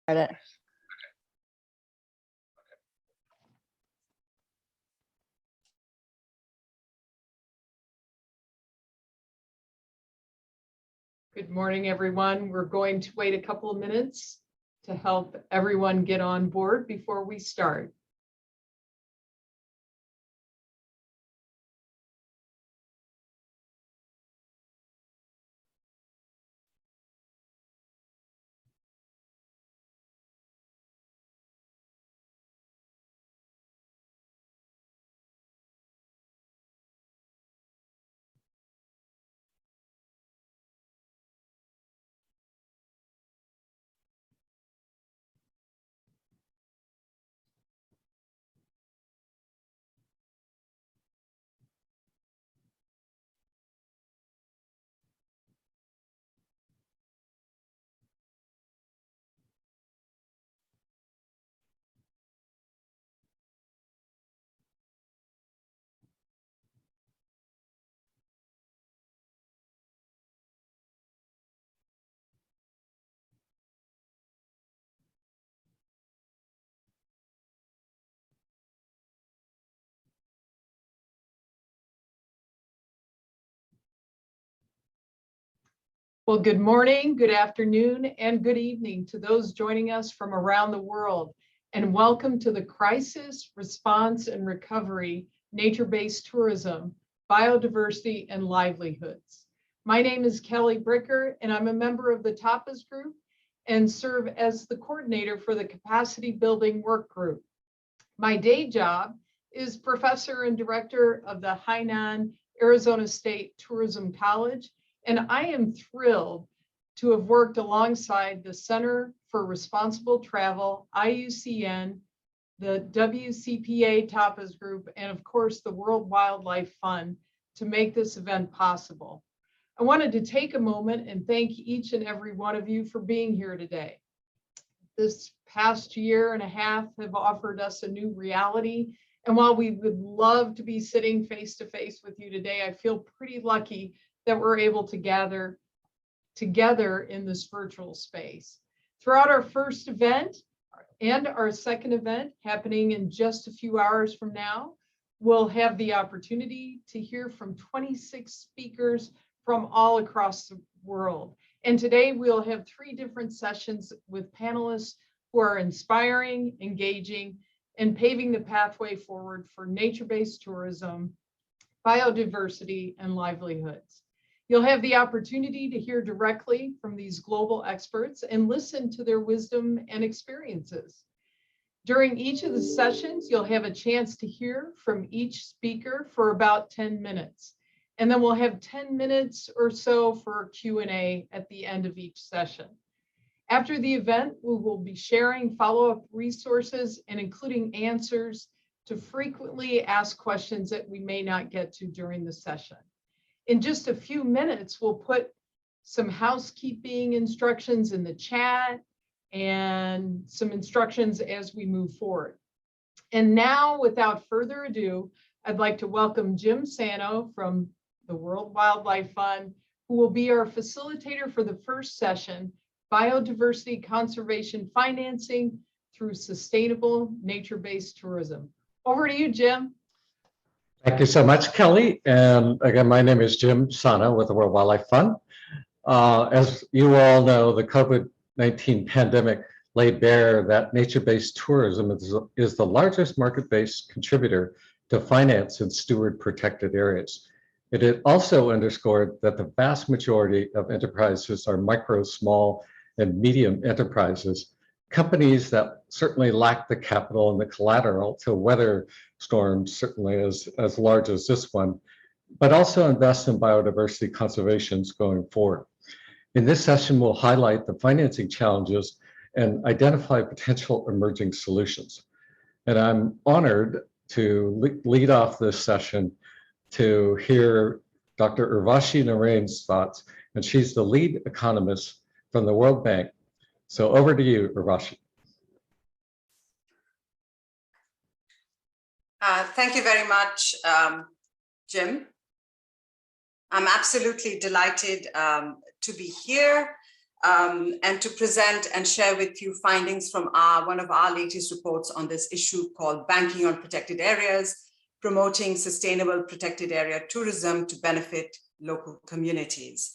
it. Good morning, everyone. We're going to wait a couple of minutes to help everyone get on board before we start. Well, good morning, good afternoon, and good evening to those joining us from around the world. And welcome to the Crisis, Response, and Recovery, Nature-Based Tourism, Biodiversity, and Livelihoods. My name is Kelly Bricker, and I'm a member of the Tapas Group and serve as the coordinator for the Capacity Building Work Group. My day job is professor and director of the Hainan Arizona State Tourism College, and I am thrilled to have worked alongside the Center for Responsible Travel, IUCN, the WCPA Tapas Group, and of course the World Wildlife Fund to make this event possible. I wanted to take a moment and thank each and every one of you for being here today. This past year and a half have offered us a new reality, and while we would love to be sitting face to face with you today, I feel pretty lucky that we're able to gather together in this virtual space. Throughout our first event and our second event happening in just a few hours from now, we'll have the opportunity to hear from 26 speakers from all across the world. And today we'll have 3 different sessions with panelists who are inspiring, engaging, and paving the pathway forward for nature-based tourism, biodiversity, and livelihoods. You'll have the opportunity to hear directly from these global experts and listen to their wisdom and experiences. During each of the sessions, you'll have a chance to hear from each speaker for about 10 minutes. And then we'll have 10 minutes or so for Q&A at the end of each session. After the event, we will be sharing follow-up resources and including answers to frequently asked questions that we may not get to during the session. In just a few minutes, we'll put some housekeeping instructions in the chat and some instructions as we move forward. And now, without further ado, I'd like to welcome Jim Sano from the World Wildlife Fund, who will be our facilitator for the first session, Biodiversity Conservation Financing through Sustainable Nature-Based Tourism. Over to you, Jim. Thank you so much, Kelly. And again, my name is Jim Sano with the World Wildlife Fund. As you all know, the COVID-19 pandemic laid bare that nature-based tourism is the largest market-based contributor to finance in steward protected areas. It also underscored that the vast majority of enterprises are micro, small, and medium enterprises, companies that certainly lack the capital and the collateral to weather storms, certainly as large as this one, but also invest in biodiversity conservations going forward. In this session, we'll highlight the financing challenges and identify potential emerging solutions. And I'm honored to lead off this session to hear Dr. Urvashi Narain's thoughts, and she's the lead economist from the World Bank. So over to you, Urvashi. Thank you very much, Jim. I'm absolutely delighted to be here. and to present and share with you findings from one of our latest reports on this issue called Banking on Protected Areas, Promoting Sustainable Protected Area Tourism to Benefit Local Communities.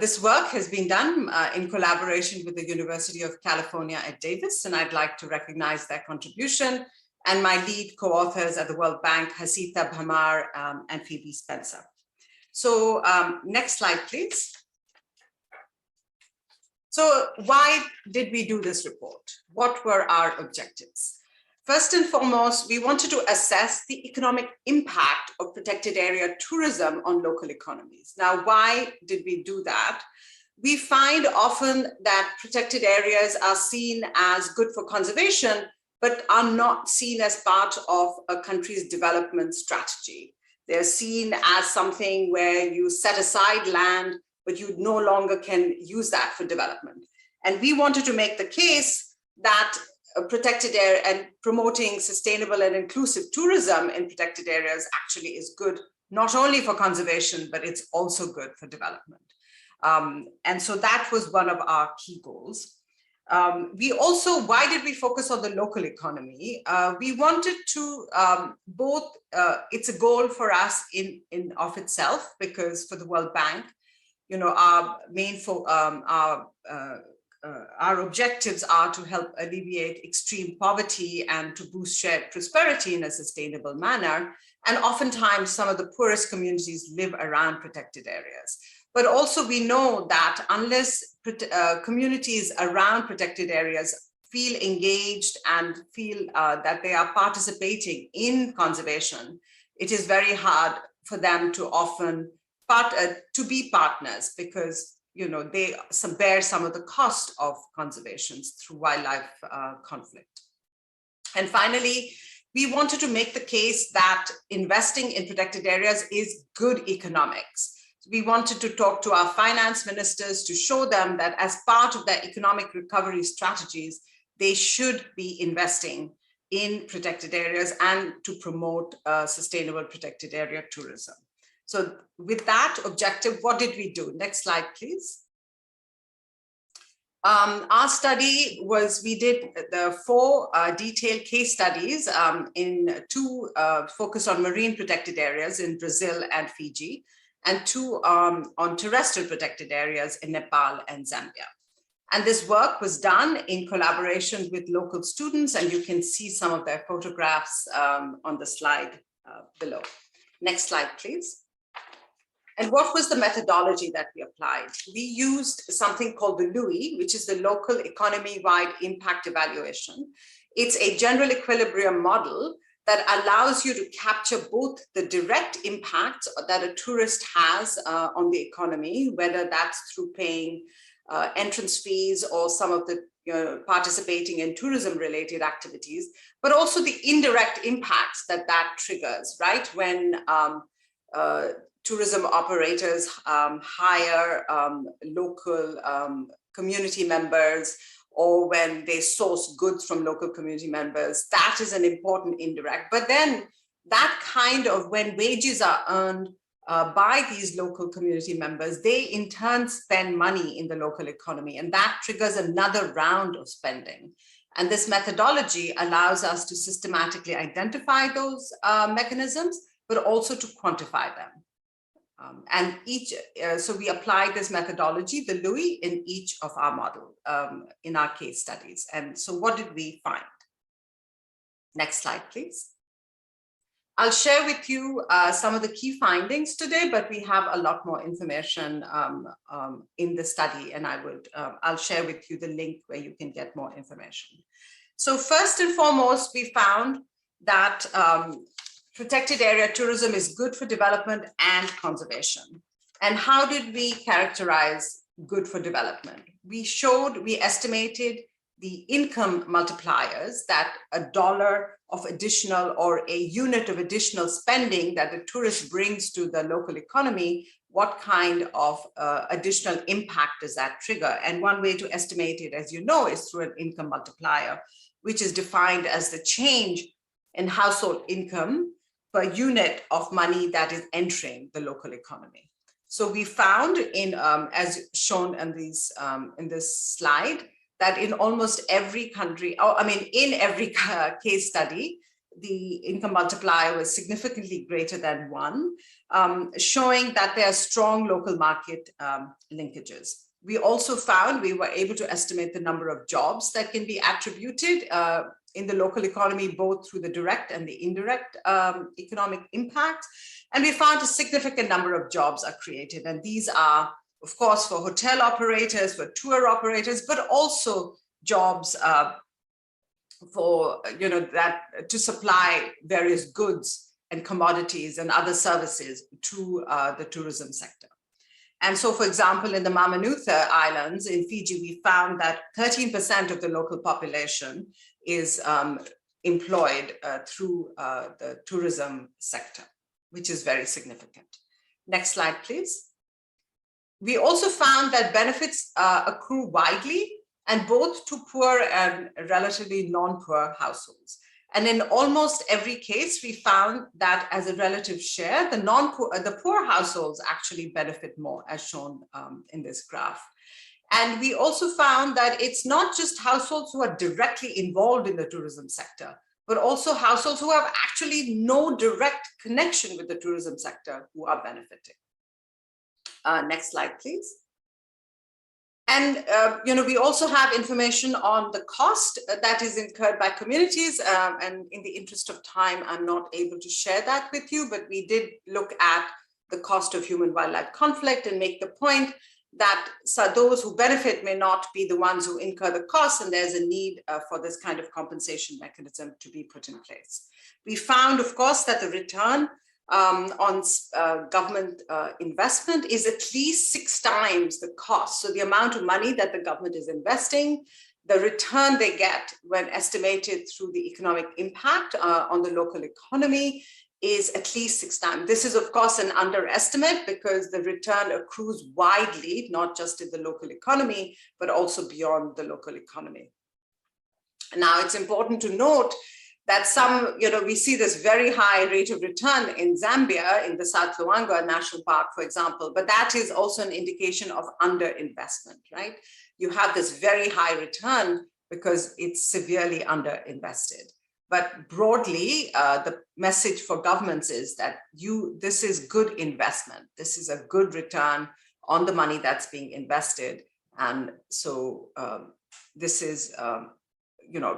This work has been done in collaboration with the University of California at Davis, and I'd like to recognize their contribution, and my lead co-authors at the World Bank, Hasita Bhamar and Phoebe Spencer. So next slide, please. So why did we do this report? What were our objectives? First and foremost, we wanted to assess the economic impact of protected area tourism on local economies. Now, why did we do that? We find often that protected areas are seen as good for conservation, but are not seen as part of a country's development strategy. They're seen as something where you set aside land, but you no longer can use that for development. And we wanted to make the case that protected area and promoting sustainable and inclusive tourism in protected areas actually is good, not only for conservation, but it's also good for development. And so that was one of our key goals. We also, why did we focus on the local economy? We wanted to it's a goal for us in of itself, because for the World Bank, you know, our main our objectives are to help alleviate extreme poverty and to boost shared prosperity in a sustainable manner. And oftentimes some of the poorest communities live around protected areas. But also we know that unless communities around protected areas feel engaged and feel that they are participating in conservation, it is very hard for them to often to be partners, because you know, they bear some of the cost of conservations through wildlife conflict. And finally, we wanted to make the case that investing in protected areas is good economics. We wanted to talk to our finance ministers to show them that as part of their economic recovery strategies, they should be investing in protected areas and to promote sustainable protected area tourism. So with that objective, what did we do? Next slide, please. Our study was, we did the 4 detailed case studies in 2 focused on marine protected areas in Brazil and Fiji, and 2 on terrestrial protected areas in Nepal and Zambia. And this work was done in collaboration with local students, and you can see some of their photographs on the slide below. Next slide, please. And what was the methodology that we applied? We used something called the LUI, which is the Local Economy-Wide Impact Evaluation. It's a general equilibrium model that allows you to capture both the direct impact that a tourist has on the economy, whether that's through paying entrance fees or some of the participating in tourism-related activities, but also the indirect impacts that triggers, right? When tourism operators hire local community members, or when they source goods from local community members, that is an important indirect. But then that kind of, when wages are earned by these local community members, they in turn spend money in the local economy, and that triggers another round of spending. And this methodology allows us to systematically identify those mechanisms, but also to quantify them. And so we applied this methodology, the LUI, in each of our model, in our case studies. And so what did we find? Next slide, please. I'll share with you some of the key findings today, but we have a lot more information in the study, and I'll share with you the link where you can get more information. So first and foremost, we found that protected area tourism is good for development and conservation. And how did we characterize good for development? We estimated the income multipliers, that $1 of additional or a unit of additional spending that the tourist brings to the local economy, what kind of additional impact does that trigger? And one way to estimate it, as you know, is through an income multiplier, which is defined as the change in household income per unit of money that is entering the local economy. So we found in, as shown in these in this slide, that in almost every country, in every case study, the income multiplier was significantly greater than 1, showing that there are strong local market linkages. We also found we were able to estimate the number of jobs that can be attributed in the local economy, both through the direct and the indirect economic impact. And we found a significant number of jobs are created. And these are, of course, for hotel operators, for tour operators, but also jobs for, that to supply various goods and commodities and other services to the tourism sector. And so, for example, in the Mamanutha Islands in Fiji, we found that 13% of the local population is employed through the tourism sector, which is very significant. Next slide, please. We also found that benefits accrue widely and both to poor and relatively non-poor households. And in almost every case, we found that as a relative share, the poor households actually benefit more, as shown in this graph. And we also found that it's not just households who are directly involved in the tourism sector, but also households who have actually no direct connection with the tourism sector who are benefiting. Next slide, please. And we also have information on the cost that is incurred by communities. And in the interest of time, I'm not able to share that with you, but we did look at the cost of human-wildlife conflict and make the point that those who benefit may not be the ones who incur the costs, and there's a need for this kind of compensation mechanism to be put in place. We found, of course, that the return on government investment is at least 6 times the cost. So the amount of money that the government is investing, the return they get when estimated through the economic impact on the local economy is at least 6 times. This is, of course, an underestimate because the return accrues widely, not just in the local economy, but also beyond the local economy. Now, it's important to note that we see this very high rate of return in Zambia, in the South Luangwa National Park, for example, but that is also an indication of underinvestment, right? You have this very high return because it's severely underinvested. But broadly, the message for governments is that this is good investment. This is a good return on the money that's being invested. And so this is, a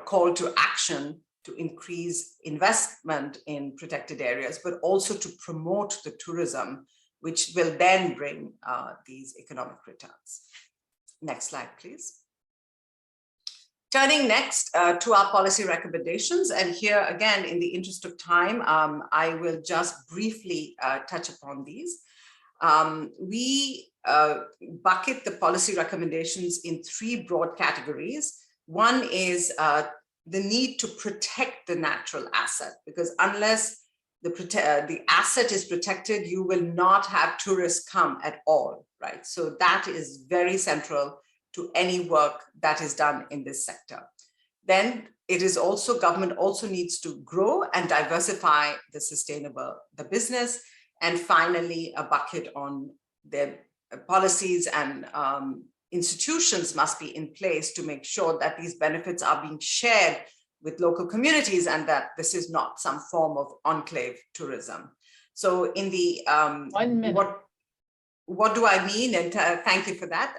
call to action to increase investment in protected areas, but also to promote the tourism, which will then bring these economic returns. Next slide, please. Turning next to our policy recommendations, and here again, in the interest of time, I will just briefly touch upon these. We bucket the policy recommendations in 3 broad categories. One is the need to protect the natural asset, because unless the asset is protected, you will not have tourists come at all, right? So that is very central to any work that is done in this sector. Then it is also, government also needs to grow and diversify the business. And finally, a bucket on their policies and institutions must be in place to make sure that these benefits are being shared with local communities and that this is not some form of enclave tourism. So in the, 1 minute. What do I mean? And thank you for that.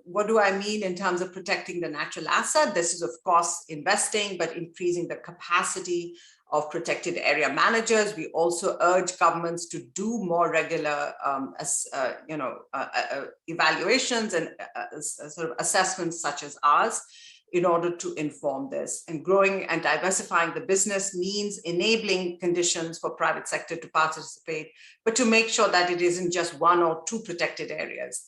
What do I mean in terms of protecting the natural asset? This is, of course, investing, but increasing the capacity of protected area managers. We also urge governments to do more regular, evaluations and sort of assessments such as ours in order to inform this. And growing and diversifying the business means enabling conditions for private sector to participate, but to make sure that it isn't just 1 or 2 protected areas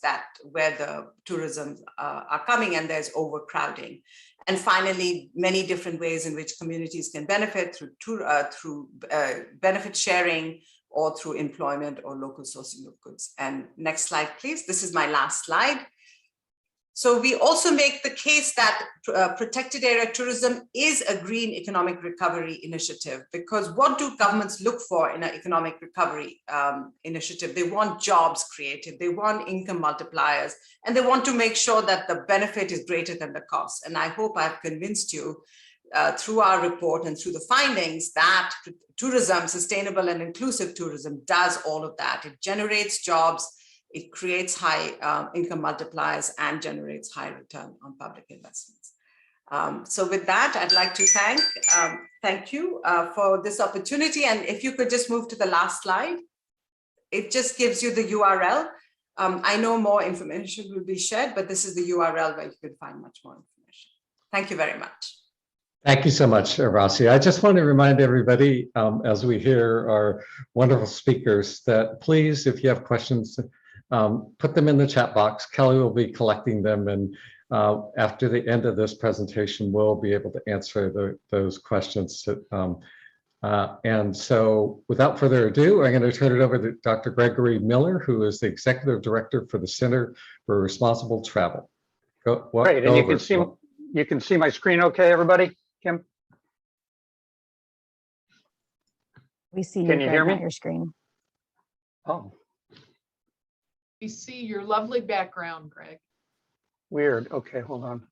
where the tourism are coming and there's overcrowding. And finally, many different ways in which communities can benefit through benefit sharing or through employment or local sourcing of goods. And next slide, please. This is my last slide. So we also make the case that protected area tourism is a green economic recovery initiative, because what do governments look for in an economic recovery initiative? They want jobs created, they want income multipliers, and they want to make sure that the benefit is greater than the cost. And I hope I've convinced you through our report and through the findings that tourism, sustainable and inclusive tourism, does all of that. It generates jobs, it creates high income multipliers, and generates high return on public investments. So with that, I'd like to thank you for this opportunity. And if you could just move to the last slide, it just gives you the URL. I know more information will be shared, but this is the URL where you can find much more information. Thank you very much. Thank you so much, Urvashi. I just want to remind everybody, as we hear our wonderful speakers, that please, if you have questions, put them in the chat box. Kelly will be collecting them, and after the end of this presentation, we'll be able to answer those questions. And so without further ado, I'm going to turn it over to Dr. Gregory Miller, who is the Executive Director for the Center for Responsible Travel. Great, and you can see my screen okay, everybody? Kim? We see you. Can you hear me? On your screen. Oh, We see your lovely background, Greg. weird. Okay, hold on.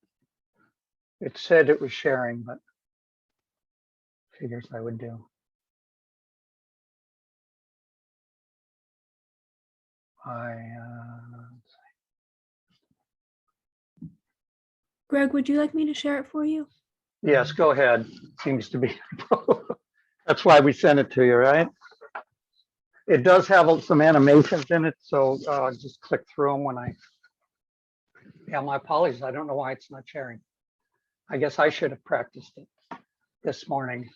It said it was sharing, but figures I would do. Greg, would you like me to share it for you? Yes, go ahead. Seems to be. That's why we sent it to you, right? It does have some animations in it, so just click through them when I. Yeah, my apologies. I don't know why it's not sharing. I guess I should have practiced it this morning.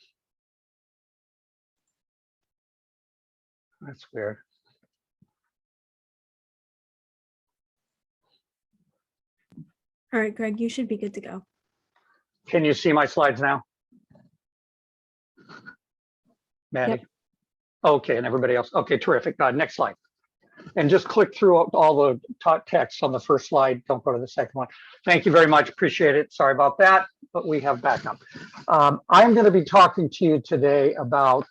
That's weird. All right, Greg, you should be good to go. Can you see my slides now? Maddie? Yep. Okay, and everybody else. Okay, terrific. Next slide. And just click through all the top text on the first slide. Don't go to the second one. Thank you very much. Appreciate it. Sorry about that, but we have backup. I'm going to be talking to you today about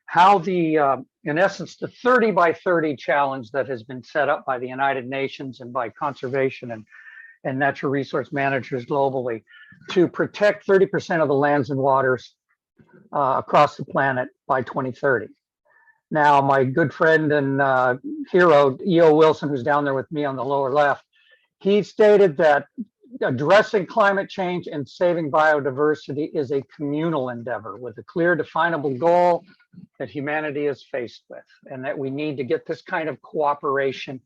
how in essence, the 30 by 30 challenge that has been set up by the United Nations and by conservation and natural resource managers globally to protect 30% of the lands and waters across the planet by 2030. Now, my good friend and hero, E.O. Wilson, who's down there with me on the lower left, he stated that addressing climate change and saving biodiversity is a communal endeavor with a clear, definable goal that humanity is faced with, and that we need to get this kind of cooperation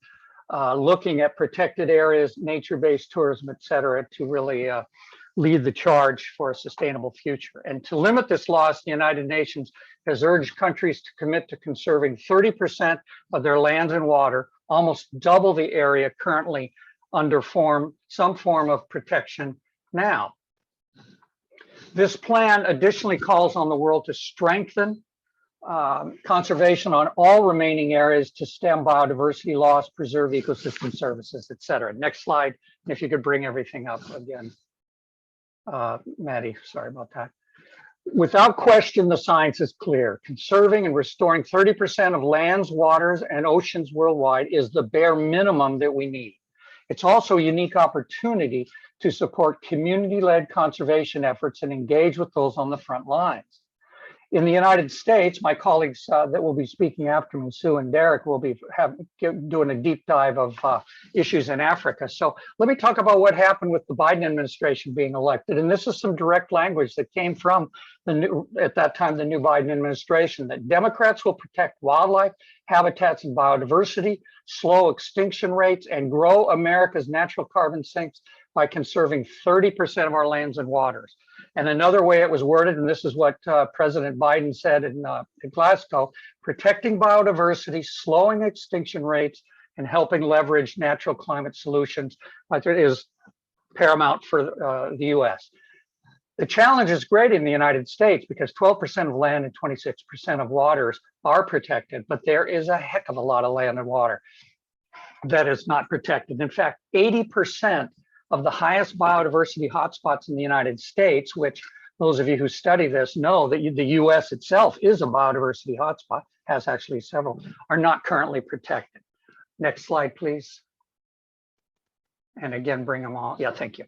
looking at protected areas, nature-based tourism, et cetera, to really lead the charge for a sustainable future. And to limit this loss, the United Nations has urged countries to commit to conserving 30% of their lands and water, almost double the area currently under some form of protection now. This plan additionally calls on the world to strengthen conservation on all remaining areas to stem biodiversity loss, preserve ecosystem services, et cetera. Next slide, and if you could bring everything up again. Maddie, sorry about that. Without question, the science is clear. Conserving and restoring 30% of lands, waters, and oceans worldwide is the bare minimum that we need. It's also a unique opportunity to support community-led conservation efforts and engage with those on the front lines. In the United States, my colleagues that will be speaking after me, Sue and Derek, will be doing a deep dive of issues in Africa. So let me talk about what happened with the Biden administration being elected. And this is some direct language that came from at that time, the new Biden administration, that Democrats will protect wildlife, habitats, and biodiversity, slow extinction rates, and grow America's natural carbon sinks by conserving 30% of our lands and waters. And another way it was worded, and this is what President Biden said in Glasgow, protecting biodiversity, slowing extinction rates, and helping leverage natural climate solutions is paramount for the US. The challenge is great in the United States because 12% of land and 26% of waters are protected, but there is a heck of a lot of land and water. that is not protected. In fact, 80% of the highest biodiversity hotspots in the United States, which those of you who study this know that the US itself is a biodiversity hotspot, has actually several, are not currently protected. Next slide, please. And again, bring them all. Yeah, thank you.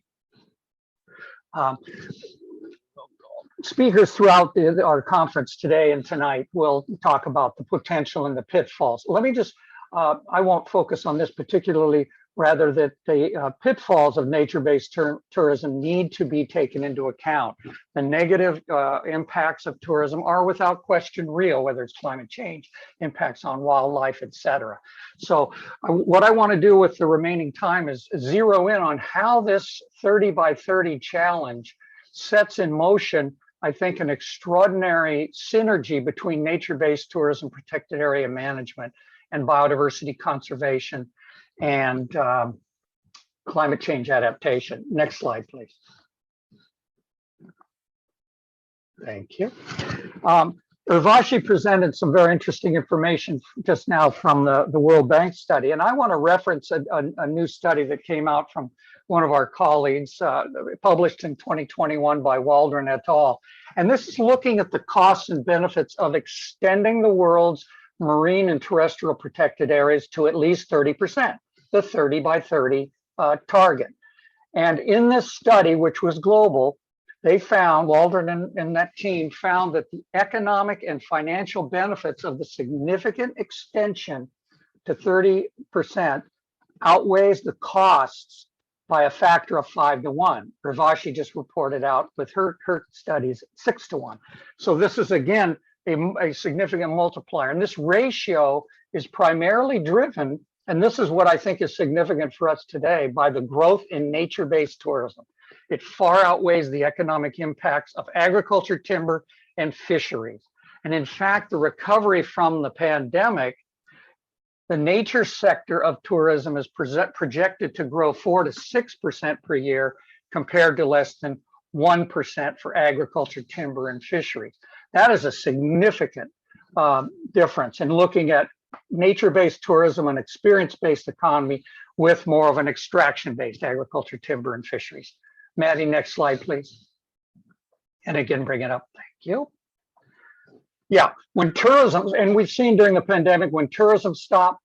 Speakers throughout our conference today and tonight will talk about the potential and the pitfalls. Let me just, I won't focus on this particularly, rather that the pitfalls of nature-based tourism need to be taken into account. The negative impacts of tourism are without question real, whether it's climate change, impacts on wildlife, etc. So what I want to do with the remaining time is zero in on how this 30 by 30 challenge sets in motion, I think, an extraordinary synergy between nature-based tourism, protected area management, and biodiversity conservation and climate change adaptation. Next slide, please. Thank you. Urvashi presented some very interesting information just now from the World Bank study, and I want to reference a new study that came out from one of our colleagues, published in 2021 by Waldron et al. And this is looking at the costs and benefits of extending the world's marine and terrestrial protected areas to at least 30%, the 30 by 30 target. And in this study, which was global, they found, Waldron and that team found that the economic and financial benefits of the significant extension to 30% outweighs the costs by a factor of 5 to 1. Urvashi just reported out with her studies 6 to 1. So this is again a significant multiplier, and this ratio is primarily driven, and this is what I think is significant for us today, by the growth in nature-based tourism. It far outweighs the economic impacts of agriculture, timber, and fisheries. And in fact, the recovery from the pandemic, the nature sector of tourism is projected to grow 4 to 6% per year, compared to less than 1% for agriculture, timber, and fisheries. That is a significant difference in looking at nature-based tourism and experience-based economy with more of an extraction-based agriculture, timber, and fisheries. Maddie, next slide, please. And again, bring it up. Thank you. Yeah, when tourism, and we've seen during the pandemic, when tourism stops,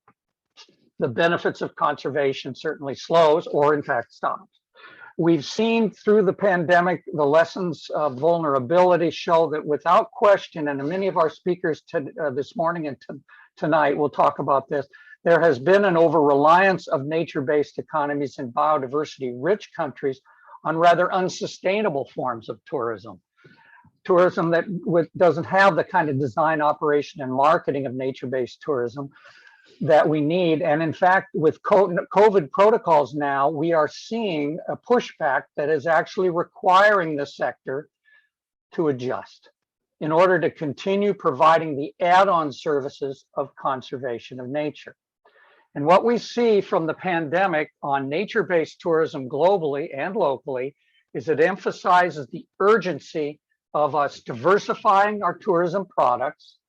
the benefits of conservation certainly slows, or in fact stops. We've seen through the pandemic, the lessons of vulnerability show that without question, and many of our speakers this morning and tonight will talk about this, there has been an over-reliance of nature-based economies in biodiversity-rich countries on rather unsustainable forms of tourism. Tourism that doesn't have the kind of design, operation, and marketing of nature-based tourism that we need. And in fact, with COVID protocols now, we are seeing a pushback that is actually requiring the sector to adjust in order to continue providing the add-on services of conservation of nature. And what we see from the pandemic on nature-based tourism globally and locally is it emphasizes the urgency of us diversifying our tourism products,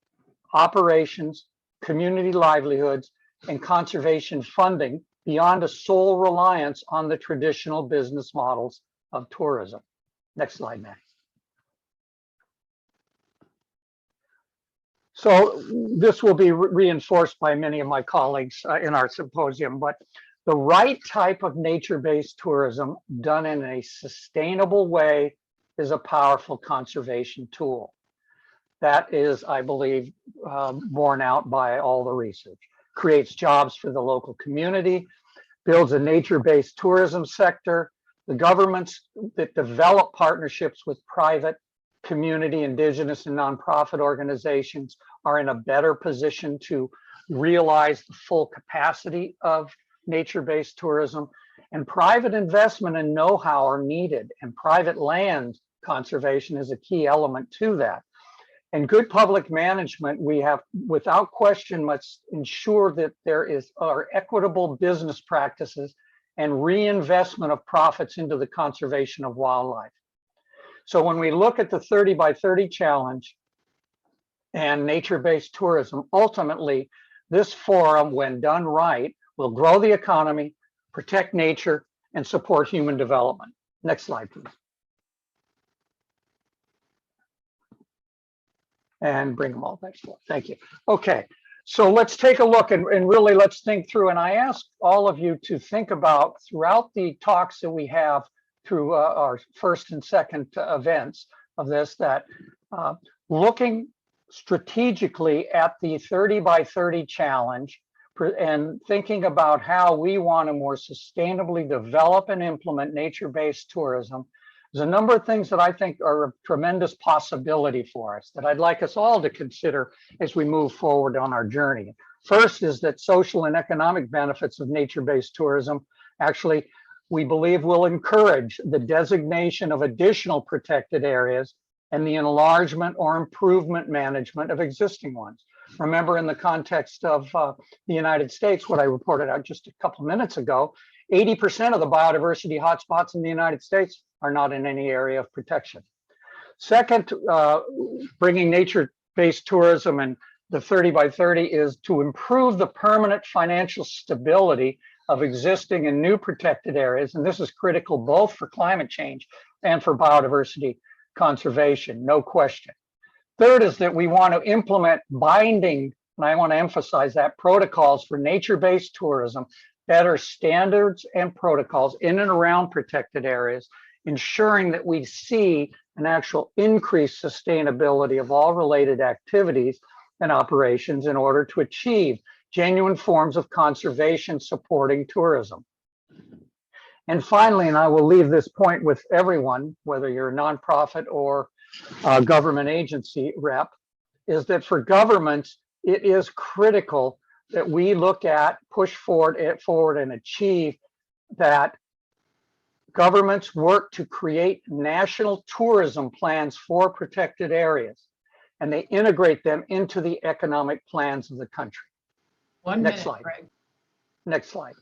operations, community livelihoods, and conservation funding beyond a sole reliance on the traditional business models of tourism. Next slide, Matt. So this will be reinforced by many of my colleagues in our symposium, but the right type of nature-based tourism done in a sustainable way is a powerful conservation tool. That is, I believe, borne out by all the research. Creates jobs for the local community, builds a nature-based tourism sector. The governments that develop partnerships with private, community, indigenous, and nonprofit organizations are in a better position to realize the full capacity of nature-based tourism. And private investment and know-how are needed, and private land conservation is a key element to that. And good public management, we have, without question, must ensure that there are equitable business practices and reinvestment of profits into the conservation of wildlife. So when we look at the 30 by 30 challenge and nature-based tourism, ultimately, this forum, when done right, will grow the economy, protect nature, and support human development. Next slide, please. And bring them all back. Thank you. Okay, so let's take a look and really let's think through. And I ask all of you to think about throughout the talks that we have through our first and second events of this, that looking strategically at the 30 by 30 challenge and thinking about how we want to more sustainably develop and implement nature-based tourism. There's a number of things that I think are a tremendous possibility for us that I'd like us all to consider as we move forward on our journey. First is that social and economic benefits of nature-based tourism actually, we believe, will encourage the designation of additional protected areas and the enlargement or improvement management of existing ones. Remember, in the context of the United States, what I reported out just a couple of minutes ago, 80% of the biodiversity hotspots in the United States are not in any area of protection. Second, bringing nature-based tourism and the 30 by 30 is to improve the permanent financial stability of existing and new protected areas. And this is critical both for climate change and for biodiversity conservation, no question. Third is that we want to implement binding, and I want to emphasize that, protocols for nature-based tourism, better standards and protocols in and around protected areas, ensuring that we see an actual increased sustainability of all related activities and operations in order to achieve genuine forms of conservation supporting tourism. And finally, and I will leave this point with everyone, whether you're a nonprofit or a government agency rep, is that for governments, it is critical that we look at, push forward and achieve that governments work to create national tourism plans for protected areas, and they integrate them into the economic plans of the country. Next slide. Greg. Next slide.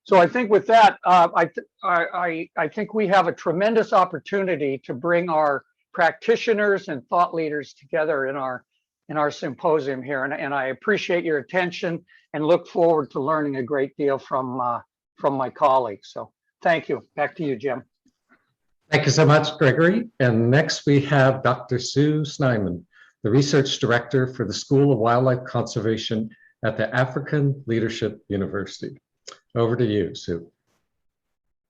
So I think with that, I think we have a tremendous opportunity to bring our practitioners and thought leaders together in our symposium here, and I appreciate your attention and look forward to learning a great deal from my colleagues. So thank you. Back to you, Jim. Thank you so much, Gregory. And next we have Dr. Sue Snyman, the Research Director for the School of Wildlife Conservation at the African Leadership University. Over to you, Sue.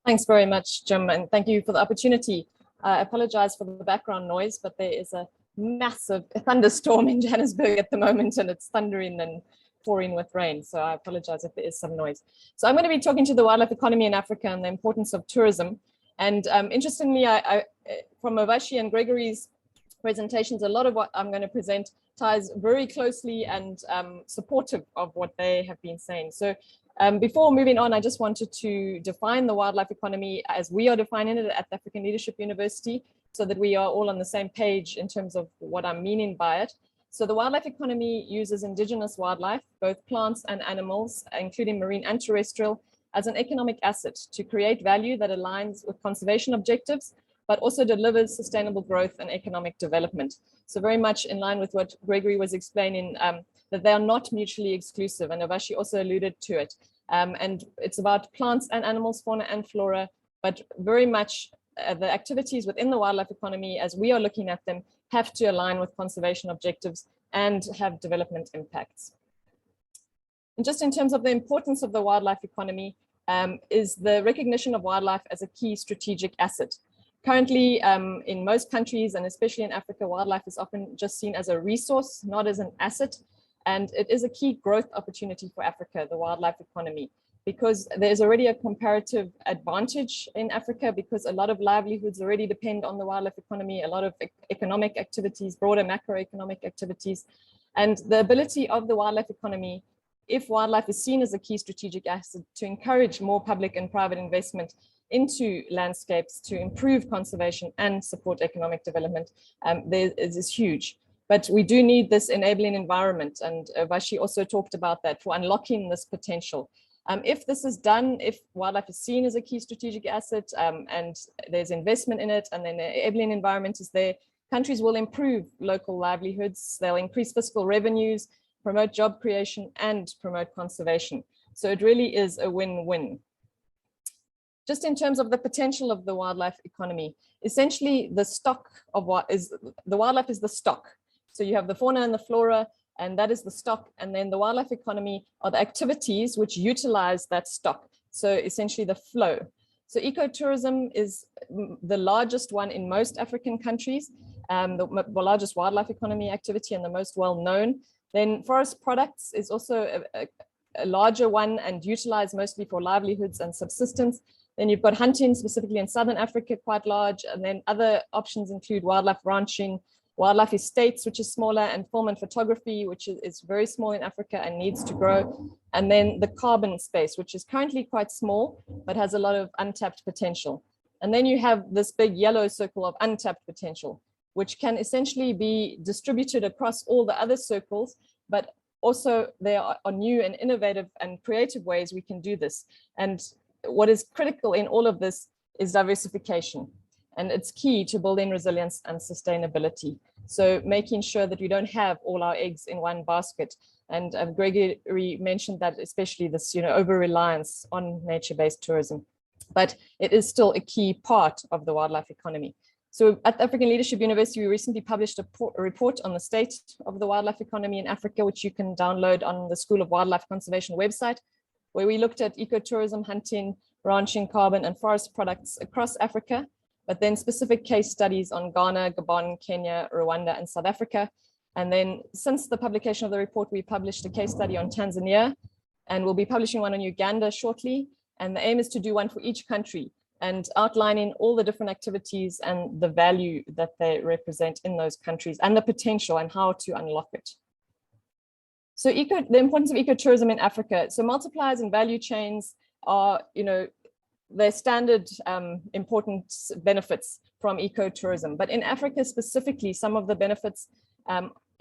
Thanks very much, Jim, and thank you for the opportunity. I apologize for the background noise, but there is a massive thunderstorm in Johannesburg at the moment, and it's thundering and pouring with rain. So I apologize if there is some noise. So I'm going to be talking to the wildlife economy in Africa and the importance of tourism. And interestingly, from Urvashi and Gregory's presentations, a lot of what I'm going to present ties very closely and supportive of what they have been saying. So before moving on, I just wanted to define the wildlife economy as we are defining it at the African Leadership University, so that we are all on the same page in terms of what I'm meaning by it. So the wildlife economy uses indigenous wildlife, both plants and animals, including marine and terrestrial, as an economic asset to create value that aligns with conservation objectives, but also delivers sustainable growth and economic development. So very much in line with what Gregory was explaining, that they are not mutually exclusive, and Urvashi also alluded to it. And it's about plants and animals, fauna and flora, but very much the activities within the wildlife economy, as we are looking at them, have to align with conservation objectives and have development impacts. And just in terms of the importance of the wildlife economy, is the recognition of wildlife as a key strategic asset. Currently, in most countries, and especially in Africa, wildlife is often just seen as a resource, not as an asset. And it is a key growth opportunity for Africa, the wildlife economy, because there's already a comparative advantage in Africa, because a lot of livelihoods already depend on the wildlife economy, a lot of economic activities, broader macroeconomic activities. And the ability of the wildlife economy, if wildlife is seen as a key strategic asset, to encourage more public and private investment into landscapes to improve conservation and support economic development, is huge. But we do need this enabling environment, and Urvashi also talked about that, for unlocking this potential. If this is done, if wildlife is seen as a key strategic asset, and there's investment in it, and then the enabling environment is there, countries will improve local livelihoods, they'll increase fiscal revenues, promote job creation, and promote conservation. So it really is a win-win. Just in terms of the potential of the wildlife economy, essentially the stock of the wildlife is the stock. So you have the fauna and the flora, and that is the stock. And then the wildlife economy are the activities which utilize that stock. So essentially the flow. So ecotourism is the largest one in most African countries, the largest wildlife economy activity and the most well-known. Then forest products is also a larger one and utilized mostly for livelihoods and subsistence. Then you've got hunting, specifically in Southern Africa, quite large. And then other options include wildlife ranching, wildlife estates, which is smaller, and film and photography, which is very small in Africa and needs to grow. And then the carbon space, which is currently quite small, but has a lot of untapped potential. And then you have this big yellow circle of untapped potential, which can essentially be distributed across all the other circles, but also there are new and innovative and creative ways we can do this. And what is critical in all of this is diversification. And it's key to building resilience and sustainability. So making sure that we don't have all our eggs in one basket. And Gregory mentioned that, especially this, over-reliance on nature-based tourism. But it is still a key part of the wildlife economy. So at the African Leadership University, we recently published a report on the state of the wildlife economy in Africa, which you can download on the School of Wildlife Conservation website, where we looked at ecotourism, hunting, ranching, carbon, and forest products across Africa, but then specific case studies on Ghana, Gabon, Kenya, Rwanda, and South Africa. And then since the publication of the report, we published a case study on Tanzania, and we'll be publishing one on Uganda shortly. And the aim is to do one for each country and outlining all the different activities and the value that they represent in those countries and the potential and how to unlock it. So the importance of ecotourism in Africa. So multipliers and value chains are, they're standard important benefits from ecotourism. But in Africa specifically, some of the benefits,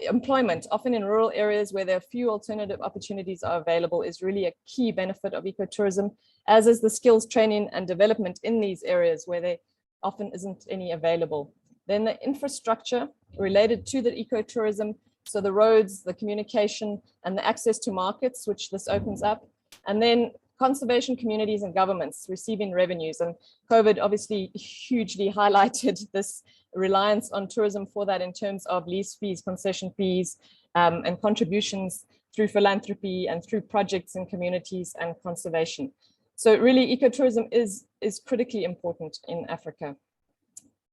employment, often in rural areas where there are few alternative opportunities are available, is really a key benefit of ecotourism, as is the skills training and development in these areas where there often isn't any available. Then the infrastructure related to the ecotourism, so the roads, the communication, and the access to markets, which this opens up. And then conservation communities and governments receiving revenues. And COVID obviously hugely highlighted this reliance on tourism for that in terms of lease fees, concession fees, and contributions through philanthropy and through projects in communities and conservation. So really ecotourism is critically important in Africa.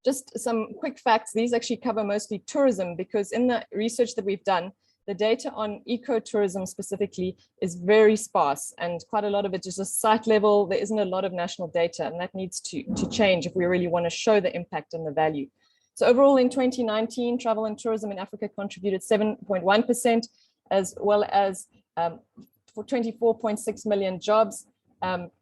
Just some quick facts. These actually cover mostly tourism, because in the research that we've done, the data on ecotourism specifically is very sparse, and quite a lot of it is just site level. There isn't a lot of national data, and that needs to change if we really want to show the impact and the value. So overall in 2019, travel and tourism in Africa contributed 7.1%, as well as for 24.6 million jobs.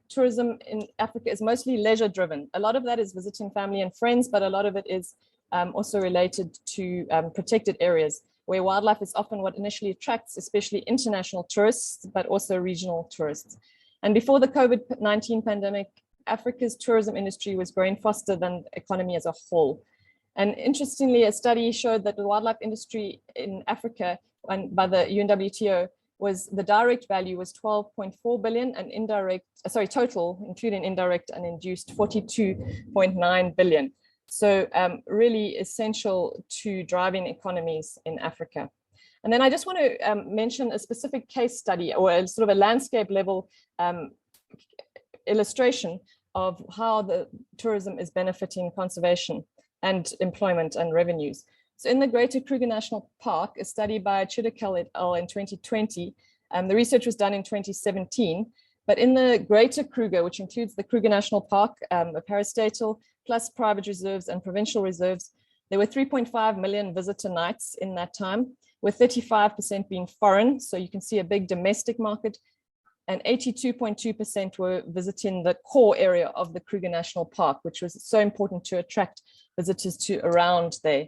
Tourism in Africa is mostly leisure driven. A lot of that is visiting family and friends, but a lot of it is also related to protected areas, where wildlife is often what initially attracts, especially international tourists, but also regional tourists. And before the COVID-19 pandemic, Africa's tourism industry was growing faster than the economy as a whole. And interestingly, a study showed that the wildlife industry in Africa, and by the UNWTO, was the direct value was 12.4 billion and indirect, total, including indirect and induced, 42.9 billion. So really essential to driving economies in Africa. And then I just want to mention a specific case study, or a sort of a landscape level illustration of how the tourism is benefiting conservation and employment and revenues. So in the Greater Kruger National Park, a study by Chidikel et al. In 2020, the research was done in 2017, but in the Greater Kruger, which includes the Kruger National Park, a parastatal, plus private reserves and provincial reserves, there were 3.5 million visitor nights in that time, with 35% being foreign. So you can see a big domestic market, and 82.2% were visiting the core area of the Kruger National Park, which was so important to attract visitors to around there.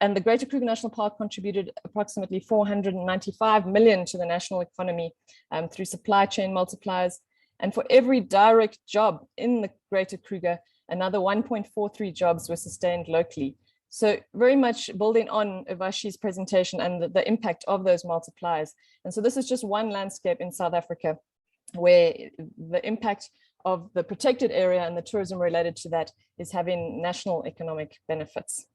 And the Greater Kruger National Park contributed approximately 495 million to the national economy through supply chain multipliers. And for every direct job in the Greater Kruger, another 1.43 jobs were sustained locally. So very much building on Urvashi's presentation and the impact of those multipliers. And so this is just one landscape in South Africa where the impact of the protected area and the tourism related to that is having national economic benefits.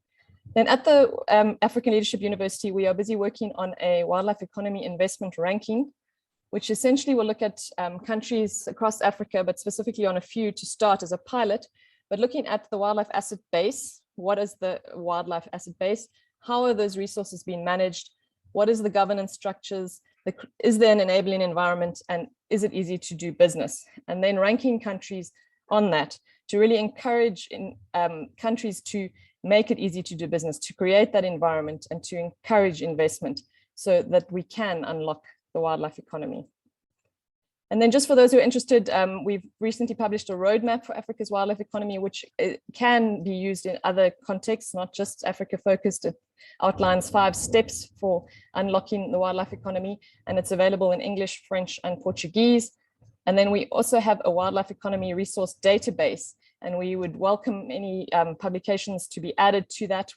Then at the African Leadership University, we are busy working on a wildlife economy investment ranking, which essentially will look at countries across Africa, but specifically on a few to start as a pilot, but looking at the wildlife asset base. What is the wildlife asset base? How are those resources being managed? What is the governance structures? Is there an enabling environment, and is it easy to do business? And then ranking countries on that to really encourage countries to make it easy to do business, to create that environment and to encourage investment so that we can unlock the wildlife economy. And then just for those who are interested, we've recently published a roadmap for Africa's wildlife economy, which can be used in other contexts, not just Africa focused. It outlines 5 steps for unlocking the wildlife economy, and it's available in English, French, and Portuguese. And then we also have a wildlife economy resource database, and we would welcome any publications to be added to that.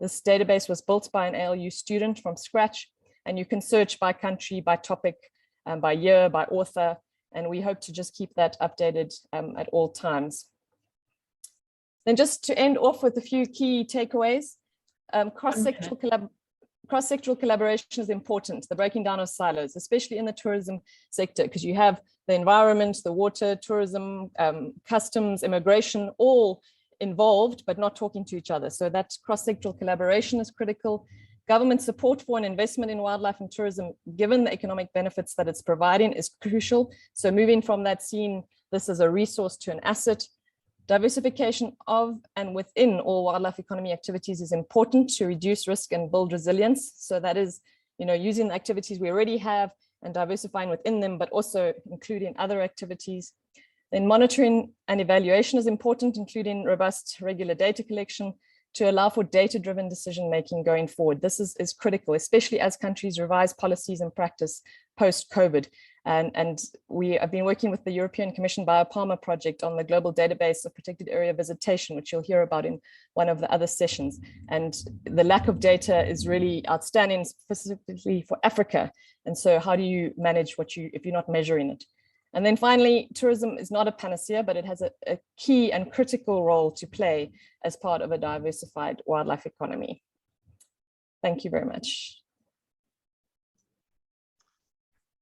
This database was built by an ALU student from scratch, and you can search by country, by topic, by year, by author, and we hope to just keep that updated at all times. Then just to end off with a few key takeaways, cross-sectoral collaboration is important, the breaking down of silos, especially in the tourism sector, because you have the environment, the water, tourism, customs, immigration, all involved, but not talking to each other. So that cross-sectoral collaboration is critical. Government support for an investment in wildlife and tourism, given the economic benefits that it's providing, is crucial. So moving from that, seeing this as a resource to an asset. Diversification of and within all wildlife economy activities is important to reduce risk and build resilience. So that is, using the activities we already have and diversifying within them, but also including other activities. Then monitoring and evaluation is important, including robust regular data collection, to allow for data-driven decision-making going forward. This is critical, especially as countries revise policies and practice post-COVID. And we have been working with the European Commission Biopalma project on the global database of protected area visitation, which you'll hear about in one of the other sessions. And the lack of data is really outstanding, specifically for Africa. And so how do you manage if you're not measuring it? And then finally, tourism is not a panacea, but it has a key and critical role to play as part of a diversified wildlife economy. Thank you very much.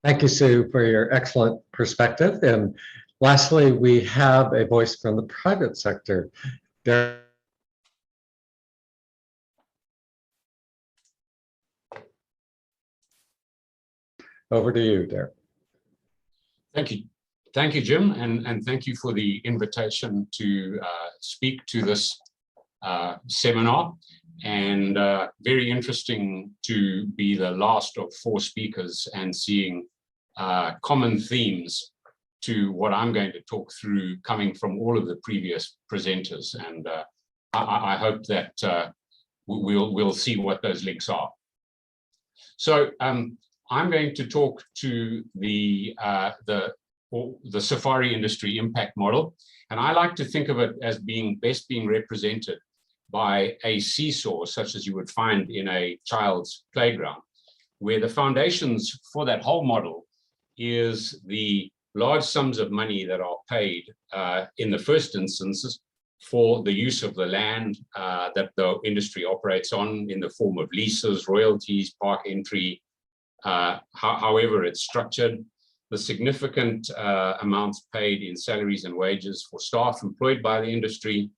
Thank you, Sue, for your excellent perspective. And lastly, we have a voice from the private sector. Over to you, Derek. Thank you, Jim, and thank you for the invitation to speak to this seminar. And very interesting to be the last of 4 speakers and seeing common themes to what I'm going to talk through coming from all of the previous presenters. And I hope that we'll see what those links are. So I'm going to talk to the safari industry impact model, and I like to think of it as being represented by a seesaw, such as you would find in a child's playground, where the foundations for that whole model is the large sums of money that are paid in the first instances for the use of the land that the industry operates on in the form of leases, royalties, park entry, however it's structured, the significant amounts paid in salaries and wages for staff employed by the industry,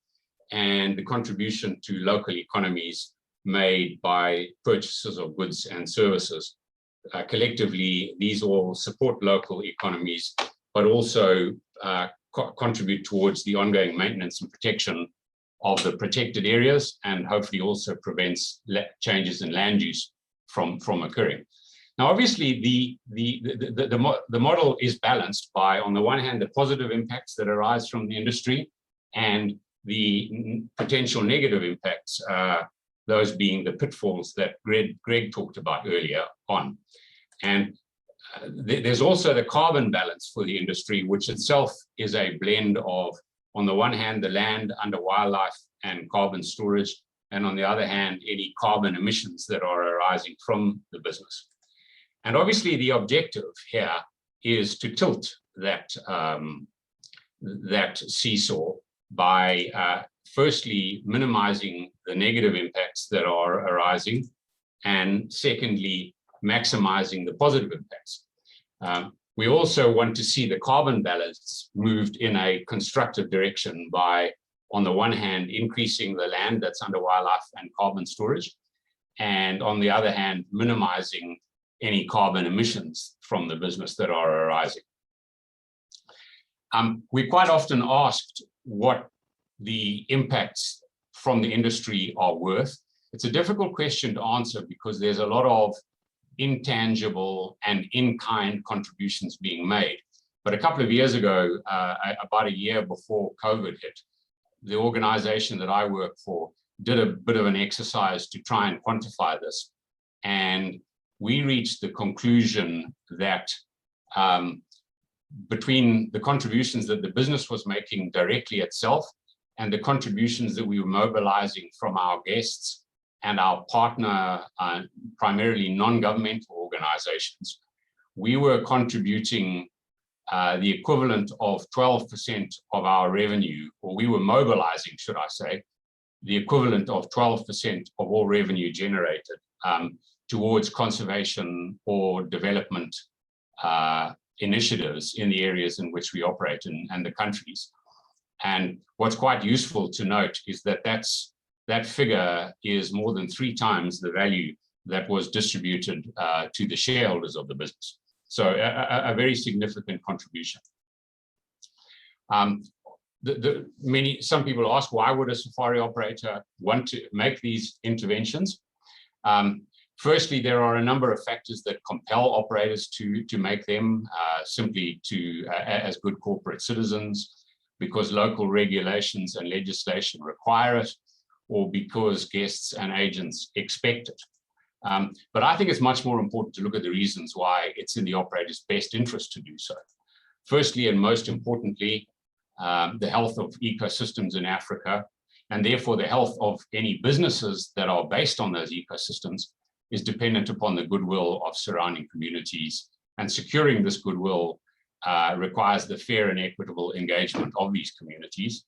and the contribution to local economies made by purchases of goods and services. Collectively, these all support local economies, but also contribute towards the ongoing maintenance and protection of the protected areas, and hopefully also prevents changes in land use from occurring. Now, obviously, the model is balanced by, on the one hand, the positive impacts that arise from the industry and the potential negative impacts, those being the pitfalls that Greg talked about earlier on. And there's also the carbon balance for the industry, which itself is a blend of, on the one hand, the land under wildlife and carbon storage, and on the other hand, any carbon emissions that are arising from the business. And obviously the objective here is to tilt that, that seesaw by firstly minimizing the negative impacts that are arising, and secondly, maximizing the positive impacts. We also want to see the carbon balance moved in a constructive direction by, on the one hand, increasing the land that's under wildlife and carbon storage, and on the other hand, minimizing any carbon emissions from the business that are arising. We quite often asked what the impacts from the industry are worth. It's a difficult question to answer because there's a lot of intangible and in-kind contributions being made. But a couple of years ago, about a year before COVID hit, the organization that I work for did a bit of an exercise to try and quantify this. And we reached the conclusion that between the contributions that the business was making directly itself and the contributions that we were mobilizing from our guests and our partner, primarily non-governmental organizations, we were contributing the equivalent of 12% of our revenue, or we were mobilizing, should I say, the equivalent of 12% of all revenue generated towards conservation or development initiatives in the areas in which we operate and the countries. And what's quite useful to note is that that figure is more than 3 times the value that was distributed to the shareholders of the business. So a very significant contribution. Some people ask, why would a safari operator want to make these interventions? Firstly, there are a number of factors that compel operators to make them simply as good corporate citizens, because local regulations and legislation require it, or because guests and agents expect it. But I think it's much more important to look at the reasons why it's in the operator's best interest to do so. Firstly, and most importantly, the health of ecosystems in Africa, and therefore the health of any businesses that are based on those ecosystems, is dependent upon the goodwill of surrounding communities, and securing this goodwill requires the fair and equitable engagement of these communities.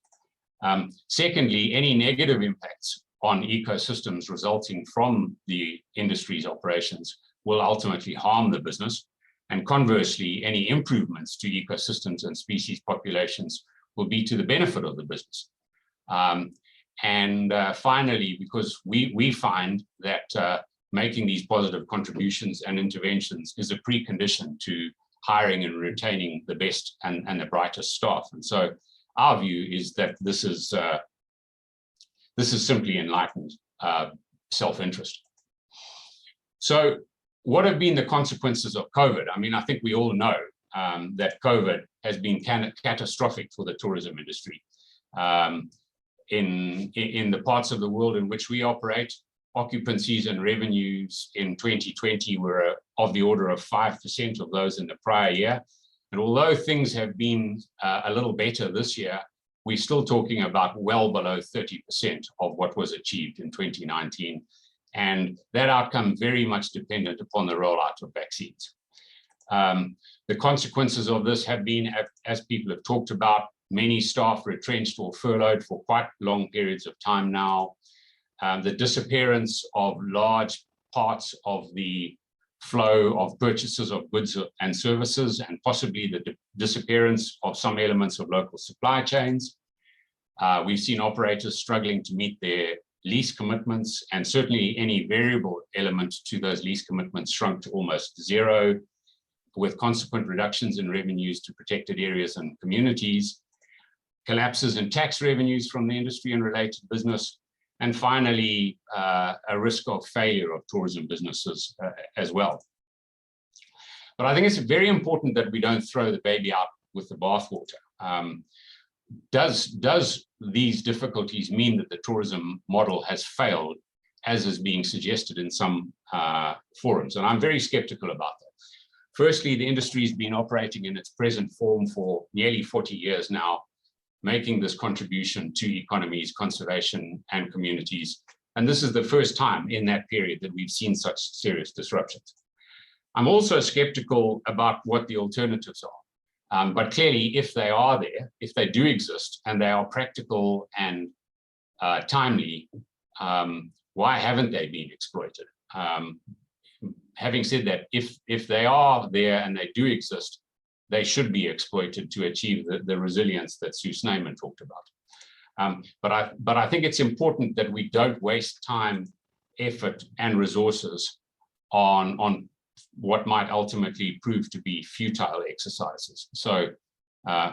Secondly, any negative impacts on ecosystems resulting from the industry's operations will ultimately harm the business. And conversely, any improvements to ecosystems and species populations will be to the benefit of the business. Finally, because we find that making these positive contributions and interventions is a precondition to hiring and retaining the best and the brightest staff. And so our view is that this is simply enlightened self-interest. So what have been the consequences of COVID? I mean, I think we all know that COVID has been catastrophic for the tourism industry. In the parts of the world in which we operate, occupancies and revenues in 2020 were of the order of 5% of those in the prior year. And although things have been a little better this year, we're still talking about well below 30% of what was achieved in 2019. And that outcome very much dependent upon the rollout of vaccines. The consequences of this have been, as people have talked about, many staff retrenched or furloughed for quite long periods of time now. The disappearance of large parts of the flow of purchases of goods and services, and possibly the disappearance of some elements of local supply chains. We've seen operators struggling to meet their lease commitments, and certainly any variable element to those lease commitments shrunk to almost zero, with consequent reductions in revenues to protected areas and communities, collapses in tax revenues from the industry and related business, and finally, a risk of failure of tourism businesses as well. But I think it's very important that we don't throw the baby out with the bathwater. Does these difficulties mean that the tourism model has failed, as is being suggested in some forums? And I'm very skeptical about that. Firstly, the industry has been operating in its present form for nearly 40 years now, making this contribution to economies, conservation, and communities And this is the first time in that period that we've seen such serious disruptions. I'm also skeptical about what the alternatives are. But clearly, if they are there, if they do exist, and they are practical and timely, why haven't they been exploited? Having said that, if they are there and they do exist, they should be exploited to achieve the resilience that Sue Snyman talked about. But I think it's important that we don't waste time, effort, and resources on what might ultimately prove to be futile exercises. So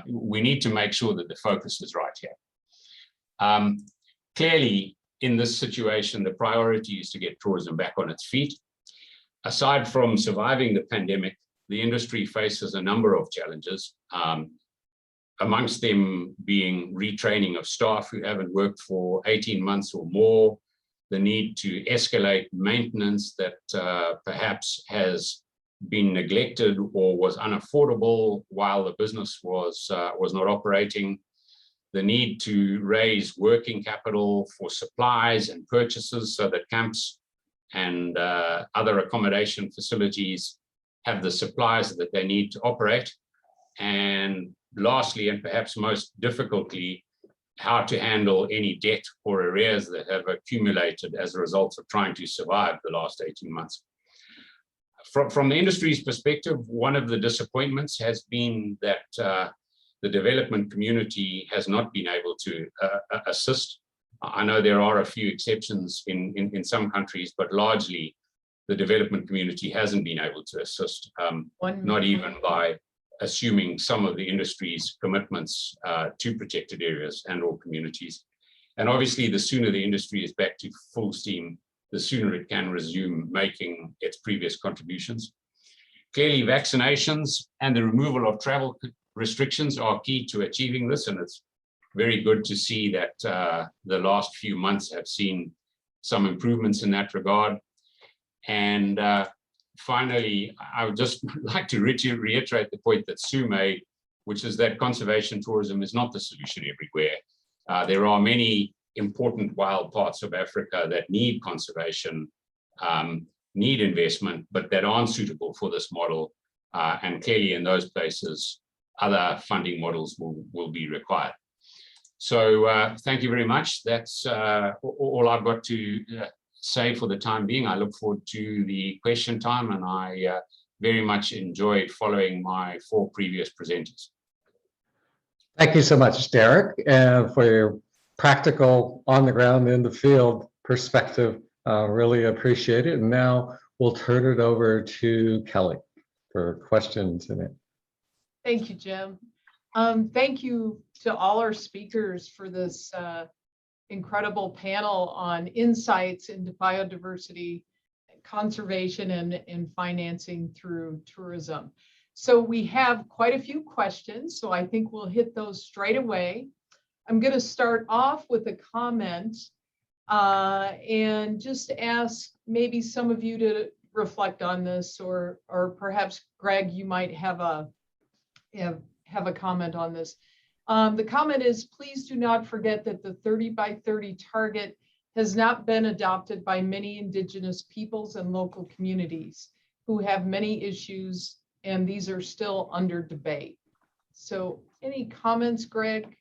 we need to make sure that the focus is right here. Clearly, in this situation, the priority is to get tourism back on its feet. Aside from surviving the pandemic, the industry faces a number of challenges, amongst them being retraining of staff who haven't worked for 18 months or more, the need to escalate maintenance that perhaps has been neglected or was unaffordable while the business was not operating, the need to raise working capital for supplies and purchases so that camps and other accommodation facilities have the supplies that they need to operate. And lastly, and perhaps most difficultly, how to handle any debt or arrears that have accumulated as a result of trying to survive the last 18 months. From the industry's perspective, one of the disappointments has been that the development community has not been able to assist. I know there are a few exceptions in some countries, but largely the development community hasn't been able to assist, not even by assuming some of the industry's commitments to protected areas and or communities. And obviously, the sooner the industry is back to full steam, the sooner it can resume making its previous contributions. Clearly, vaccinations and the removal of travel restrictions are key to achieving this, and it's very good to see that the last few months have seen some improvements in that regard. And finally, I would just like to reiterate the point that Sue made, which is that conservation tourism is not the solution everywhere. There are many important wild parts of Africa that need conservation, need investment, but that aren't suitable for this model. And clearly in those places, other funding models will be required. So thank you very much. That's all I've got to say for the time being. I look forward to the question time, and I very much enjoyed following my 4 previous presenters. Thank you so much, Derek, for your practical, on the ground, in the field perspective. Really appreciate it. And now we'll turn it over to Kelly for questions in it. Thank you, Jim. Thank you to all our speakers for this incredible panel on insights into biodiversity, conservation, and financing through tourism. So we have quite a few questions, so I think we'll hit those straight away. I'm going to start off with a comment and just ask maybe some of you to reflect on this, or perhaps Greg, you might have a comment on this. The comment is, please do not forget that the 30 by 30 target has not been adopted by many Indigenous peoples and local communities who have many issues, and these are still under debate. So any comments, Greg?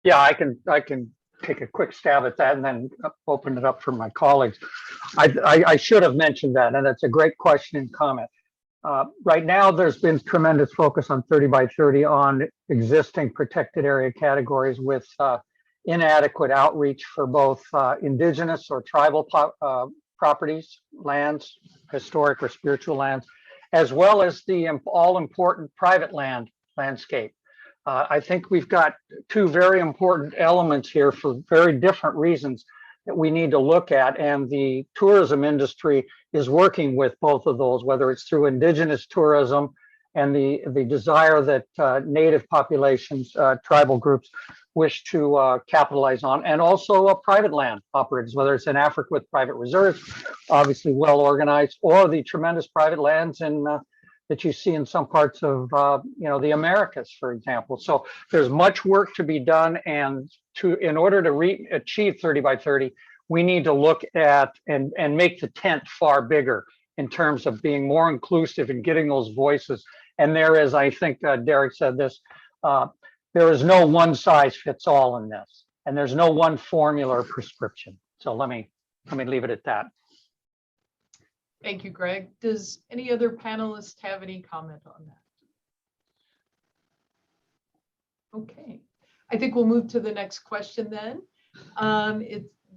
Yeah, I can take a quick stab at that and then open it up for my colleagues. I should have mentioned that, and it's a great question and comment. Right now, there's been tremendous focus on 30 by 30 on existing protected area categories with inadequate outreach for both indigenous or tribal properties, lands, historic or spiritual lands, as well as the all-important private landscape. I think we've got 2 very important elements here for very different reasons that we need to look at, and the tourism industry is working with both of those, whether it's through indigenous tourism and the desire that native populations, tribal groups wish to capitalize on, and also private land operators, whether it's in Africa with private reserves, obviously well organized, or the tremendous private lands that you see in some parts of the Americas, for example. So there's much work to be done, and in order to achieve 30 by 30, we need to look at and make the tent far bigger in terms of being more inclusive and getting those voices. And there is, I think Derek said this, there is no one size fits all in this, and there's no one formula or prescription. So let me leave it at that. Thank you, Greg. Does any other panelist have any comment on that? Okay, I think we'll move to the next question then.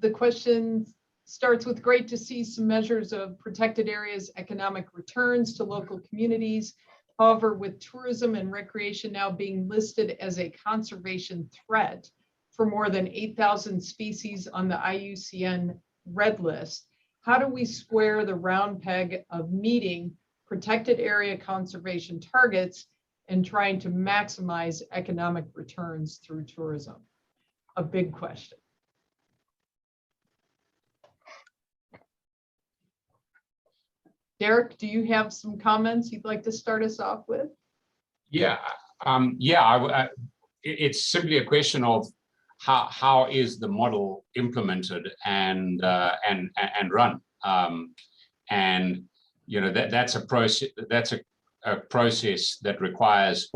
The question starts with, great to see some measures of protected areas, economic returns to local communities. However, with tourism and recreation now being listed as a conservation threat for more than 8,000 species on the IUCN Red List, how do we square the round peg of meeting protected area conservation targets and trying to maximize economic returns through tourism? A big question. Derek, do you have some comments you'd like to start us off with? Yeah, it's simply a question of how is the model implemented and run, and that's a process. That's a process that requires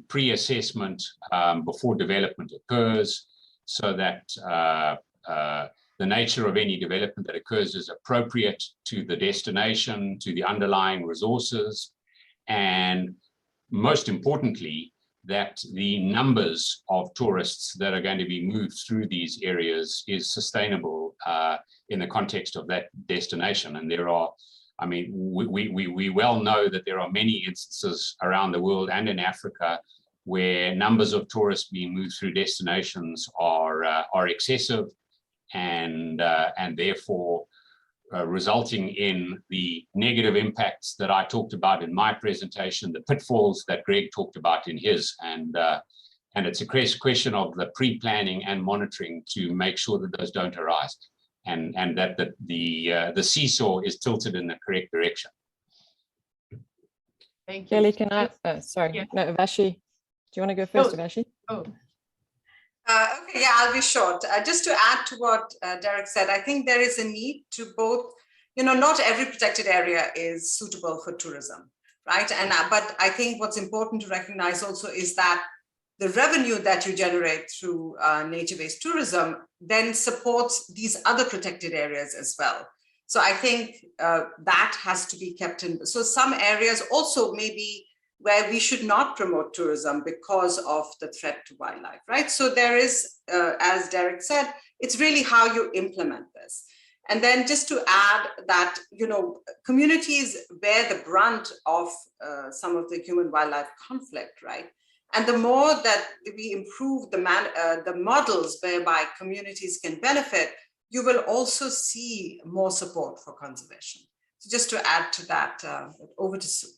pre-assessment before development occurs, so that the nature of any development that occurs is appropriate to the destination, to the underlying resources, and most importantly, that the numbers of tourists that are going to be moved through these areas is sustainable in the context of that destination. And there are, I mean, we well know that there are many instances around the world and in Africa where numbers of tourists being moved through destinations are excessive, and therefore resulting in the negative impacts that I talked about in my presentation, the pitfalls that Greg talked about in his, and it's a question of the pre-planning and monitoring to make sure that those don't arise, and that the seesaw is tilted in the correct direction. Thank you. Kelly, can I, sorry, Yeah. no, Urvashi, do you want to go first, Oh. Urvashi? Oh, Okay, yeah, I'll be short. Just to add to what Derek said, I think there is a need to both, not every protected area is suitable for tourism, right? But I think what's important to recognize also is that the revenue that you generate through nature-based tourism then supports these other protected areas as well. So I think that has to be kept in. So some areas also maybe where we should not promote tourism because of the threat to wildlife, right? So there is, as Derek said, it's really how you implement this. And then just to add that, communities bear the brunt of some of the human-wildlife conflict, right? And the more that we improve the models whereby communities can benefit, you will also see more support for conservation. So just to add to that, over to Sue.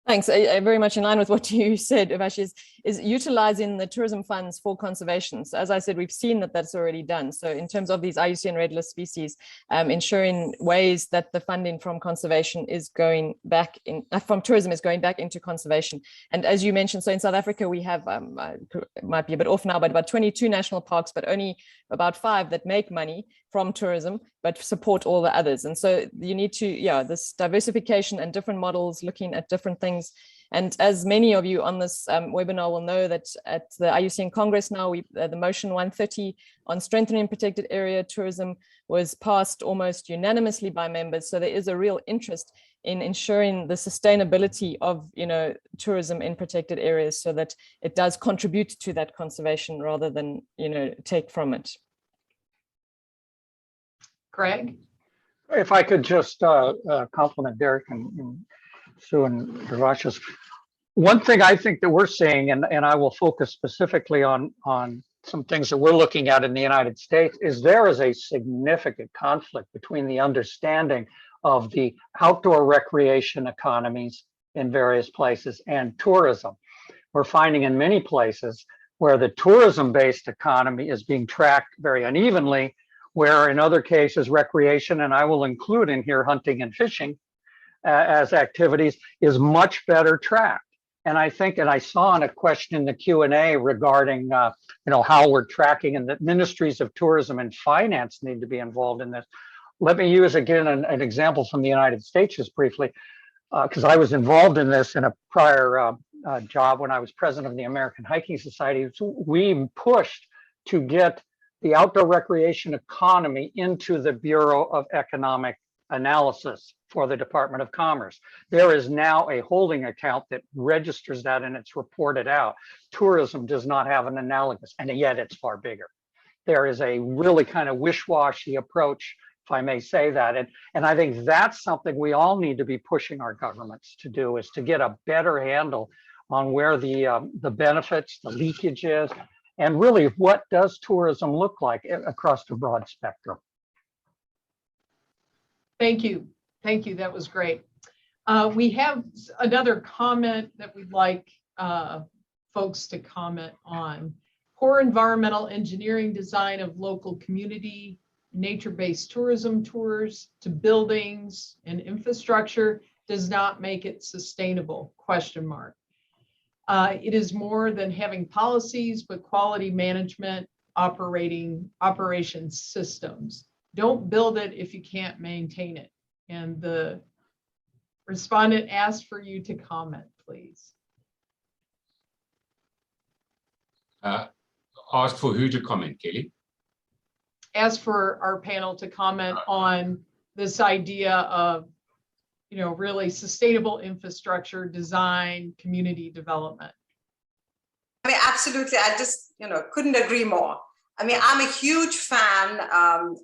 Thanks. I very much in line with what you said, Urvashi, is utilizing the tourism funds for conservation. So as I said, we've seen that that's already done. So in terms of these IUCN Red List species, ensuring ways that the funding from conservation is going back in, from tourism is going back into conservation. And as you mentioned, so in South Africa, we have, it might be a bit off now, but about 22 national parks, but only about 5 that make money from tourism, but support all the others. And so you need to, this diversification and different models, looking at different things. And as many of you on this webinar will know, that at the IUCN Congress now, the motion 130 on strengthening protected area tourism was passed almost unanimously by members. So there is a real interest in ensuring the sustainability of, tourism in protected areas, so that it does contribute to that conservation rather than, take from it. Greg? If I could just compliment Derek and Sue and Urvashi. One thing I think that we're seeing, and I will focus specifically on some things that we're looking at in the United States, is there is a significant conflict between the understanding of the outdoor recreation economies in various places and tourism. We're finding in many places where the tourism-based economy is being tracked very unevenly, where in other cases recreation, and I will include in here hunting and fishing as activities, is much better tracked. And I think, and I saw in a question in the Q&A regarding, how we're tracking, and that ministries of tourism and finance need to be involved in this. Let me use again an example from the United States just briefly, because I was involved in this in a prior job when I was president of the American Hiking Society. So we pushed to get the outdoor recreation economy into the Bureau of Economic Analysis for the Department of Commerce. There is now a holding account that registers that, and it's reported out. Tourism does not have an analogous, and yet it's far bigger. There is a really kind of wish-washy approach, if I may say that. And I think that's something we all need to be pushing our governments to do, is to get a better handle on where the benefits, the leakage is, and really what does tourism look like across the broad spectrum. Thank you. Thank you. That was great. We have another comment that we'd like folks to comment on. Poor environmental engineering design of local community, nature-based tourism tours to buildings and infrastructure does not make it sustainable, ? It is more than having policies, but quality management, operation systems. Don't build it if you can't maintain it. And the respondent asked for you to comment, please. Asked for who to comment, Kelly? Ask for our panel to comment on this idea of, really sustainable infrastructure design, community development. I mean, absolutely. I just, couldn't agree more. I mean, I'm a huge fan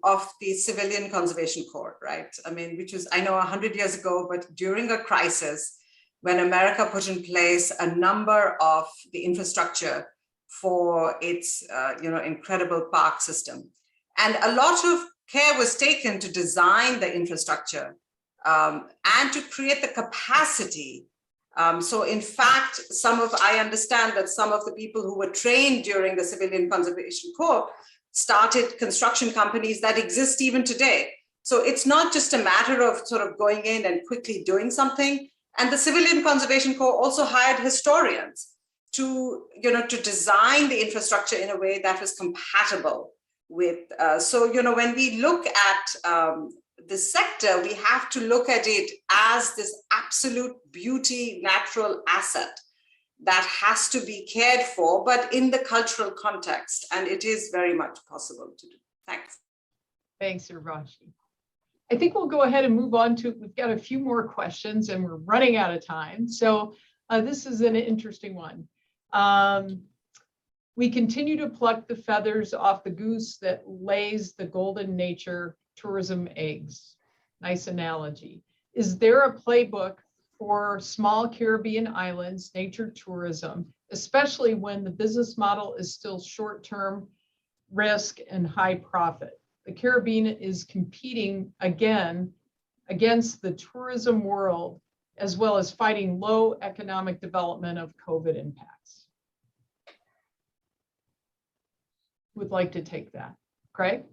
of the Civilian Conservation Corps, right? I mean, which was, I know 100 years ago, but during a crisis, when America put in place a number of the infrastructure for its, incredible park system. And a lot of care was taken to design the infrastructure and to create the capacity. So in fact, I understand that some of the people who were trained during the Civilian Conservation Corps started construction companies that exist even today. So it's not just a matter of sort of going in and quickly doing something. And the Civilian Conservation Corps also hired historians to design the infrastructure in a way that was compatible with. When we look at the sector, we have to look at it as this absolute beauty, natural asset that has to be cared for, but in the cultural context. And it is very much possible to do. Thanks. Thanks, Urvashi. I think we'll go ahead and move on to, we've got a few more questions and we're running out of time. So this is an interesting one. We continue to pluck the feathers off the goose that lays the golden nature tourism eggs. Nice analogy. Is there a playbook for small Caribbean islands, nature tourism, especially when the business model is still short-term risk and high profit? The Caribbean is competing again against the tourism world, as well as fighting low economic development of COVID impacts. Who would like to take that? Craig?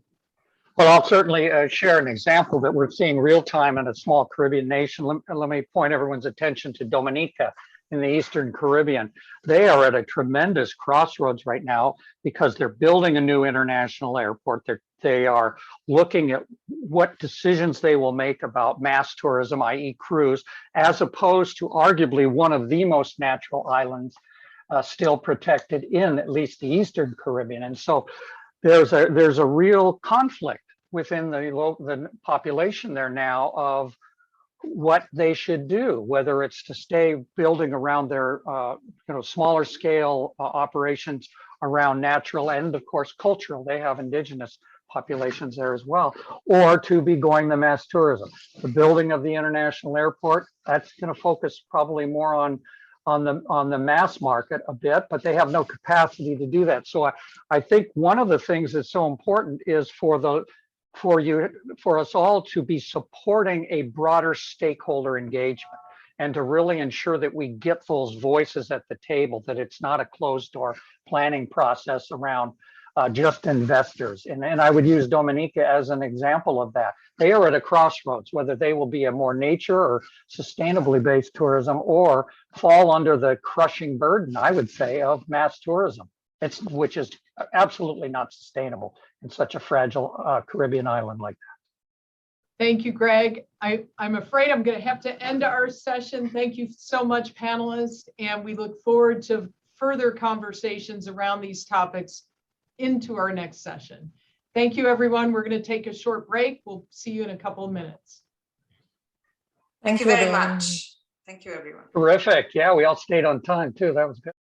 Well, I'll certainly share an example that we're seeing real time in a small Caribbean nation. Let me point everyone's attention to Dominica in the Eastern Caribbean. They are at a tremendous crossroads right now because they're building a new international airport. They are looking at what decisions they will make about mass tourism, i.e. cruise, as opposed to arguably one of the most natural islands still protected in at least the Eastern Caribbean. And so there's a real conflict within the population there now of what they should do, whether it's to stay building around their smaller scale operations around natural and of course cultural. They have indigenous populations there as well, or to be going the mass tourism. The building of the international airport, that's going to focus probably more on the mass market a bit, but they have no capacity to do that. So I think one of the things that's so important is for us all to be supporting a broader stakeholder engagement and to really ensure that we get those voices at the table, that it's not a closed door planning process around just investors. And I would use Dominica as an example of that. They are at a crossroads, whether they will be a more nature or sustainably based tourism or fall under the crushing burden, I would say, of mass tourism, which is absolutely not sustainable in such a fragile Caribbean island like that. Thank you, Greg. I'm afraid I'm going to have to end our session. Thank you so much, panelists, and we look forward to further conversations around these topics into our next session. Thank you, everyone. We're going to take a short break. We'll see you in a couple of minutes. Thank you very much. Thank you, everyone. Terrific. Yeah, we all stayed on time too. That was good.